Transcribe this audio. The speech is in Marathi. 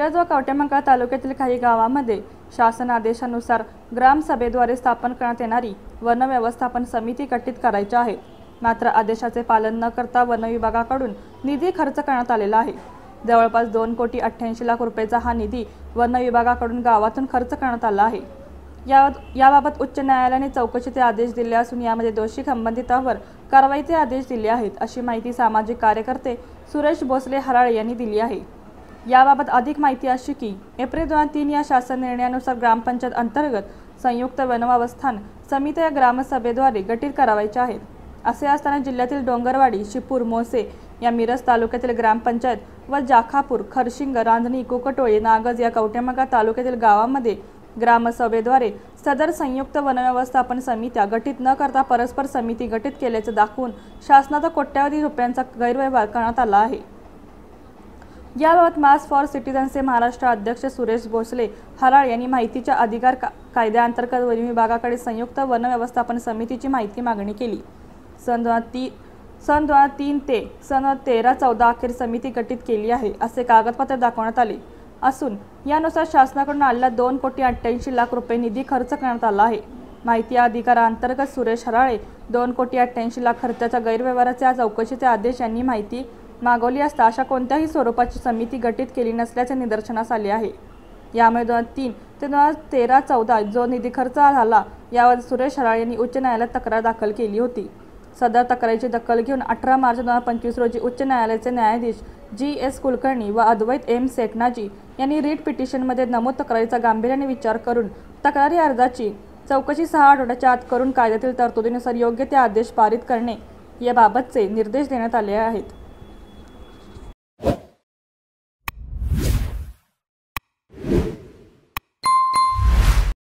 मिरज व कवठेमंकाळ तालुक्यातील काही गावांमध्ये शासन आदेशानुसार ग्रामसभेद्वारे स्थापन करण्यात येणारी वन व्यवस्थापन समिती गठीत करायची आहे। मात्र आदेशाचे पालन न करता वन विभागाकडून निधी खर्च करण्यात आलेला आहे। जवळपास 2,88 लाख रुपयाचा हा निधी वन विभागाकडून गावातून खर्च करण्यात आला आहे। याबाबत उच्च न्यायालयाने चौकशीचे आदेश दिले असून यामध्ये दोषी संबंधितांवर कारवाईचे आदेश दिले आहेत, अशी माहिती सामाजिक कार्यकर्ते सुरेश भोसले हराळे यांनी दिली आहे। याबाबत अधिक माहिती अशी की एप्रिल 2003 या शासन निर्णयानुसार ग्रामपंचायत अंतर्गत संयुक्त वनव्यवस्थापन समित्या ग्रामसभेद्वारे गठीत करावयाच्या आहेत। असे असताना जिल्ह्यातील डोंगरवाडी, शिपूर, मोसे या मिरज तालुक्यातील ग्रामपंचायत व जाखापूर, खरशिंग, रांजणी, कुकटोळे, नागज या कवठेमंकाळ तालुक्यातील गावांमध्ये ग्रामसभेद्वारे सदर संयुक्त वनव्यवस्थापन समित्या गठीत न करता परस्पर समिती गठीत केल्याचे दाखवून शासनाचा कोट्यावधी रुपयांचा गैरव्यवहार करण्यात आला आहे। याबाबत मास फॉर सिटीजनचे महाराष्ट्र अध्यक्ष सुरेश भोसले हराळ यांनी माहितीच्या अधिकार कायद्याअंतर्गत वन विभागाकडे संयुक्त वन व्यवस्थापन समितीची माहिती मागणी केली। सन 2003 ते सन 2013-14 अखेर समिती गठीत केली आहे, असे कागदपत्र दाखवण्यात आले असून यानुसार शासनाकडून आलेला 2,88 लाख रुपये निधी खर्च करण्यात आला आहे। माहिती अधिकाराअंतर्गत सुरेश हराळे 2,88 लाख खर्चाच्या गैरव्यवहाराच्या चौकशीचे आदेश यांनी माहिती मागवली असता अशा कोणत्याही स्वरूपाची समिती गठीत केली नसल्याचे निदर्शनास आले आहे। यामुळे 2003 ते 2013-14 जो निधी खर्च झाला यावर सुरेश हराळे यांनी उच्च न्यायालयात तक्रार दाखल केली होती। सदर तक्रारीची दखल घेऊन 18 मार्च 2025 रोजी उच्च न्यायालयाचे न्यायाधीश जी.एस. कुलकर्णी व अद्वैत एम. सेठनाजी यांनी रीट पिटिशनमध्ये नमूद तक्रारीचा गांभीर्याने विचार करून तक्रारी अर्जाची चौकशी 6 आठवड्याच्या आत करून कायद्यातील तरतुदीनुसार योग्य ते आदेश पारित करणे याबाबतचे निर्देश देण्यात आले आहेत।